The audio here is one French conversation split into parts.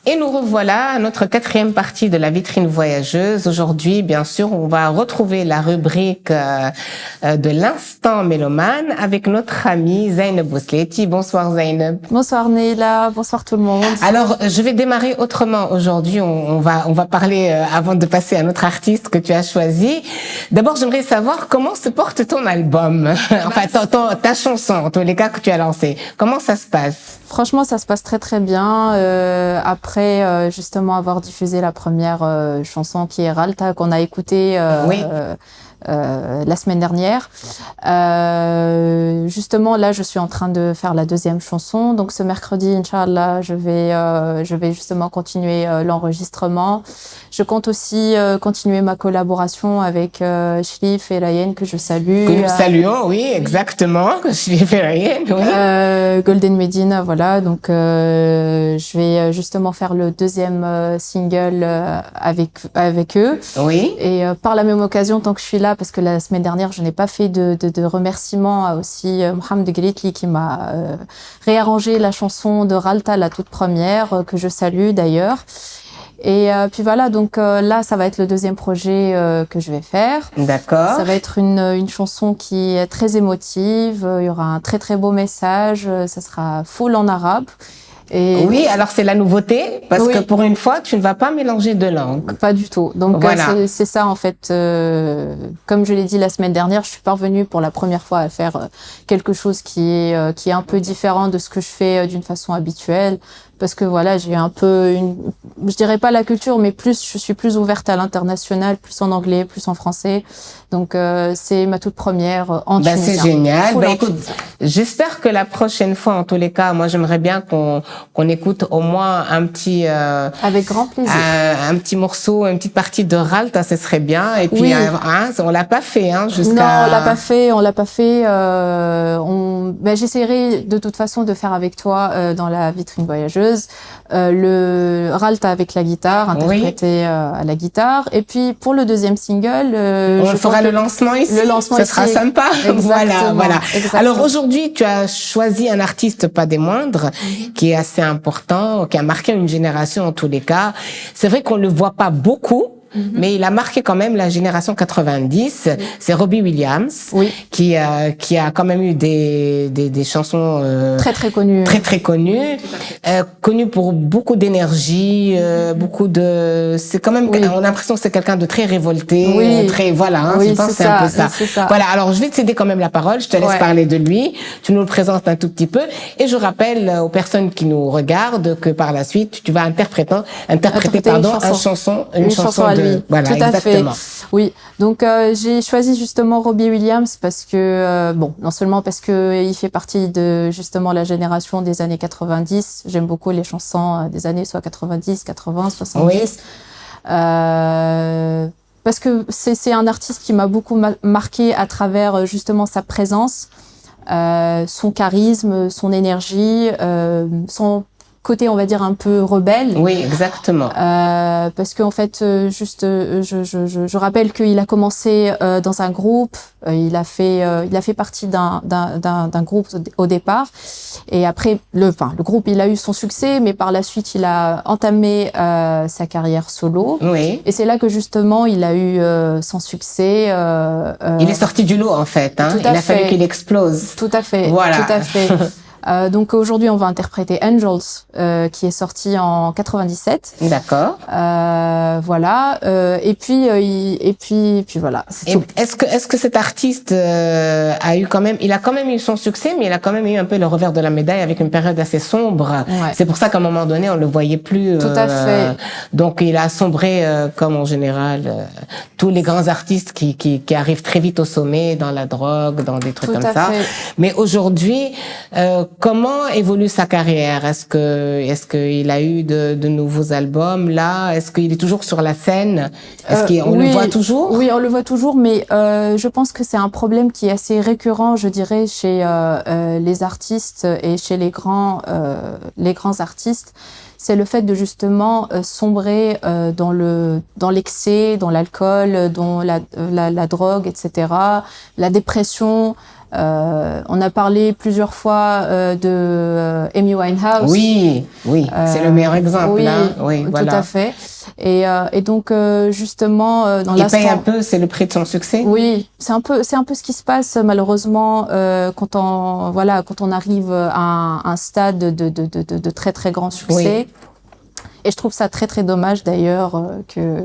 Et nous revoilà à notre quatrième partie de la vitrine voyageuse. Aujourd'hui, bien sûr, on va retrouver la rubrique de l'instant mélomane avec notre amie Zainab Bousleti. Bonsoir Zainab. Bonsoir Neila, bonsoir tout le monde. Alors, je vais démarrer autrement aujourd'hui. On va parler, avant de passer à notre artiste que tu as choisi. D'abord, j'aimerais savoir comment se porte ton album. Enfin, ta chanson, en tous les cas, que tu as lancée. Comment ça se passe? Franchement, ça se passe très très bien. Après justement avoir diffusé la première chanson qui est Ralta, qu'on a écoutée oui. La semaine dernière. Justement, là, je suis en train de faire la deuxième chanson. Donc, ce mercredi, Inch'Allah, je vais justement continuer l'enregistrement. Je compte aussi continuer ma collaboration avec Shlif et Layen, que je salue. Que nous saluons, oui, exactement. Shlif et Layen, oui. Golden Medina, voilà. Donc, je vais justement faire le deuxième single avec eux. Oui. Et par la même occasion, tant que je suis là, parce que la semaine dernière, je n'ai pas fait de remerciements à aussi Mohamed Gritli qui m'a réarrangé la chanson de Ralta, la toute première, que je salue d'ailleurs. Et puis voilà, donc là, ça va être le deuxième projet que je vais faire. D'accord. Ça va être une chanson qui est très émotive. Il y aura un très très beau message. Ça sera full en arabe. Et oui, alors c'est la nouveauté, parce oui. que pour une fois, tu ne vas pas mélanger de langues. Pas du tout. Donc voilà. C'est ça en fait. Comme je l'ai dit la semaine dernière, je suis parvenue pour la première fois à faire quelque chose qui est un peu différent de ce que je fais d'une façon habituelle. Parce que voilà, j'ai un peu je dirais pas la culture, mais je suis plus ouverte à l'international, plus en anglais, plus en français. Donc c'est ma toute première en tunisien. C'est génial. Écoute, j'espère que la prochaine fois, en tous les cas, moi j'aimerais bien qu'on écoute au moins un petit avec grand plaisir. Un petit morceau, une petite partie de Ralta, ce serait bien. Et puis oui. On l'a pas fait jusqu'à. Non, on l'a pas fait. J'essaierai de toute façon de faire avec toi dans la vitrine voyageuse. Le Ralta avec la guitare, interprété à la guitare. Et puis, pour le deuxième single... on fera le lancement ici. Le lancement ici. Ça sera sympa. Voilà. Exactement. Alors, aujourd'hui, tu as choisi un artiste pas des moindres, qui est assez important, qui a marqué une génération en tous les cas. C'est vrai qu'on le voit pas beaucoup, mais il a marqué quand même la génération 90. C'est Robbie Williams, qui a quand même eu des chansons très très connues, connu pour beaucoup d'énergie, beaucoup de. C'est quand même. On a l'impression que c'est quelqu'un de très révolté, très je pense c'est un peu ça. Voilà. Alors je vais te céder quand même la parole. Je te laisse parler de lui. Tu nous le présentes un tout petit peu, et je rappelle aux personnes qui nous regardent que par la suite tu vas interpréter une chanson à lui. Voilà, tout à exactement. Fait. Oui, donc j'ai choisi justement Robbie Williams parce que non seulement parce que il fait partie de justement la génération des années 90. J'aime beaucoup les chansons des années soit 90, 80, 70. Parce que c'est un artiste qui m'a beaucoup marqué à travers justement sa présence, son charisme, son énergie, son côté, on va dire, un peu rebelle. Oui, exactement. Parce qu'en fait, je rappelle qu'il a commencé dans un groupe. Il a fait partie d'un groupe au départ. Et après, le groupe, il a eu son succès, mais par la suite, il a entamé sa carrière solo. Oui. Et c'est là que justement, il a eu son succès. Il est sorti du lot, en fait. Il a fallu qu'il explose. Tout à fait. Voilà. Tout à fait. Donc aujourd'hui, on va interpréter Angels, qui est sorti en 97. D'accord. Voilà. Et puis voilà. Est-ce que cet artiste il a quand même eu son succès, mais il a quand même eu un peu le revers de la médaille avec une période assez sombre. Ouais. C'est pour ça qu'à un moment donné, on le voyait plus. Tout à fait. Donc il a sombré comme en général tous les grands artistes qui arrivent très vite au sommet dans la drogue, dans des trucs comme ça. Mais aujourd'hui, comment évolue sa carrière? Est-ce qu'il a eu de nouveaux albums là? Est-ce qu'il est toujours sur la scène? On le voit toujours? Oui, on le voit toujours, mais je pense que c'est un problème qui est assez récurrent, je dirais, chez les artistes et chez les grands artistes. c'est le fait de justement sombrer dans l'excès, dans l'alcool, dans la drogue, etc., la dépression. On a parlé plusieurs fois de Amy Winehouse. Oui, c'est le meilleur exemple. Oui, hein. Oui, tout voilà. à fait. Et donc justement dans il paye un peu, c'est le prix de son succès. Oui, c'est un peu ce qui se passe malheureusement quand on arrive à un stade de très très grand succès. Oui. Et je trouve ça très très dommage d'ailleurs que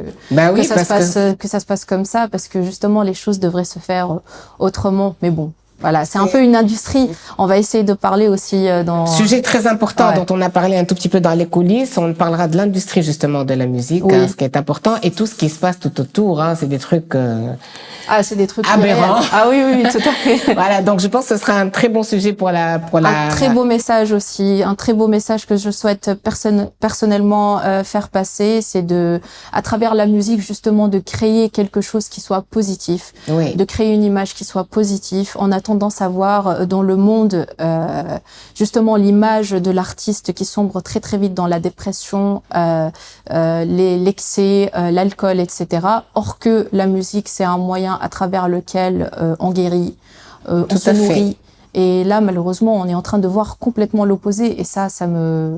ça se passe comme ça, parce que justement les choses devraient se faire autrement. Mais bon. Voilà, c'est un peu une industrie. On va essayer de parler aussi dans... Sujet très important dont on a parlé un tout petit peu dans les coulisses. On parlera de l'industrie justement de la musique, oui. ce qui est important, et tout ce qui se passe tout autour. C'est des trucs... c'est des trucs aberrants. Oui, tout à fait. Voilà, donc je pense que ce sera un très bon sujet pour la... Un très beau message aussi, un très beau message que je souhaite personnellement faire passer, c'est à travers la musique justement, de créer quelque chose qui soit positif, de créer une image qui soit positive. On a tendance à voir dans le monde justement l'image de l'artiste qui sombre très très vite dans la dépression, l'excès, l'alcool, etc. Or que la musique, c'est un moyen à travers lequel on guérit, on se nourrit. Et là, malheureusement, on est en train de voir complètement l'opposé. Et ça me...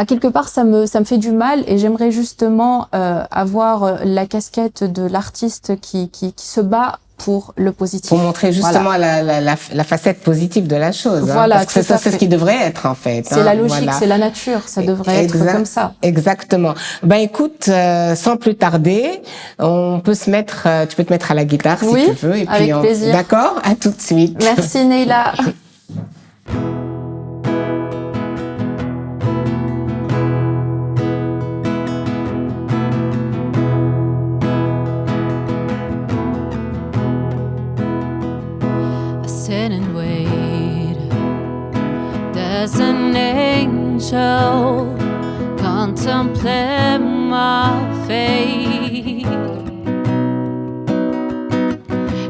quelque part, ça me fait du mal. Et j'aimerais justement avoir la casquette de l'artiste qui se bat pour le positif. Pour montrer justement la facette positive de la chose. Voilà, parce que c'est ce qui devrait être en fait. C'est la logique, c'est la nature, ça devrait être comme ça. Exactement. Écoute, sans plus tarder, on peut se mettre, tu peux te mettre à la guitare si tu veux. Et avec plaisir. D'accord, à tout de suite. Merci Neila. And wait, there's an angel contemplate my fate.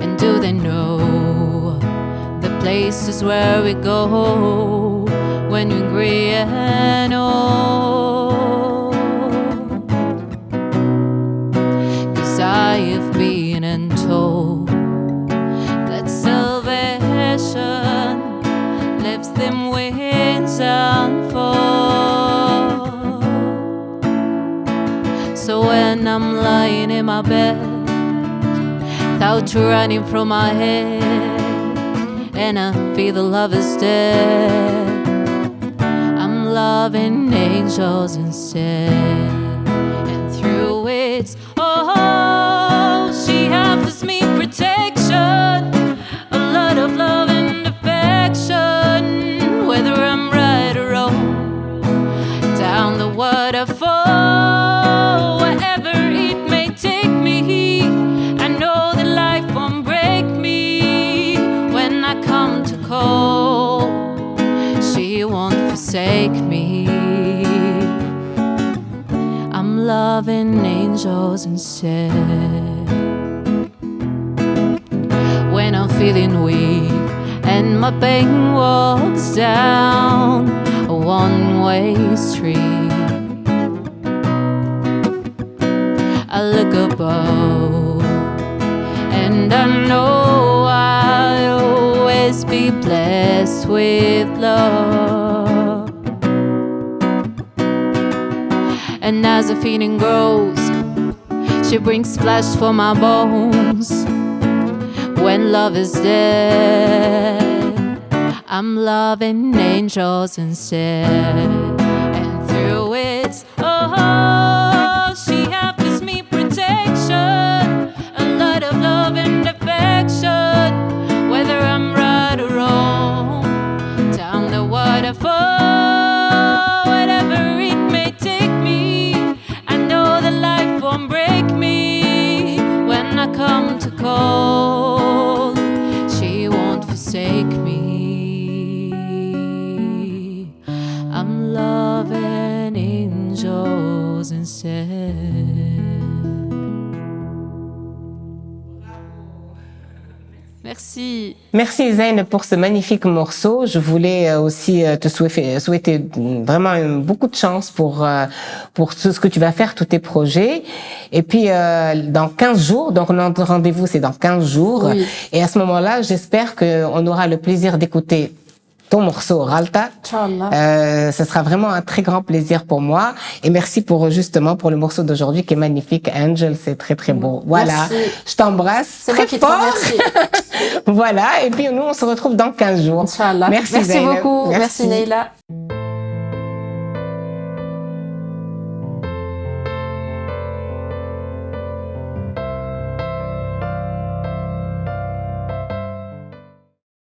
And do they know the places where we go when we agree and old? 'Cause I have been told that salvation lifts them wings and fall. So when I'm lying in my bed, thoughts running from my head, and I feel the love is dead, I'm loving angels instead. And through it, she offers me protection, a lot of love and affection, whether I'm right or wrong, down the waterfall, wherever it may take me. I know that life won't break me when I come to call. She won't forsake me. I'm loving angels instead. When I'm feeling weak and my pain walks down a one-way street, I look above and I know I'll always be blessed with love. And as the feeling grows, she brings flesh for my bones. When love is dead, I'm loving angels instead. And through it, she offers me protection, a lot of love and affection, whether I'm right or wrong, down the waterfall, whatever it may take me. I know that life won't break me when I come to call. She won't forsake me. I'm loved. Merci. Merci Zayn pour ce magnifique morceau. Je voulais aussi te souhaiter vraiment beaucoup de chance pour tout ce que tu vas faire, tous tes projets. Et puis dans 15 jours, donc notre rendez-vous c'est dans 15 jours. Oui. Et à ce moment-là, j'espère qu'on aura le plaisir d'écouter ton morceau Ralta. Ce sera vraiment un très grand plaisir pour moi. Et merci pour le morceau d'aujourd'hui qui est magnifique. Angel, c'est très très beau. Voilà. Merci. Je t'embrasse très fort. Voilà. Et puis nous, on se retrouve dans 15 jours. Inch'Allah. Merci beaucoup. Zainab. Merci Neila.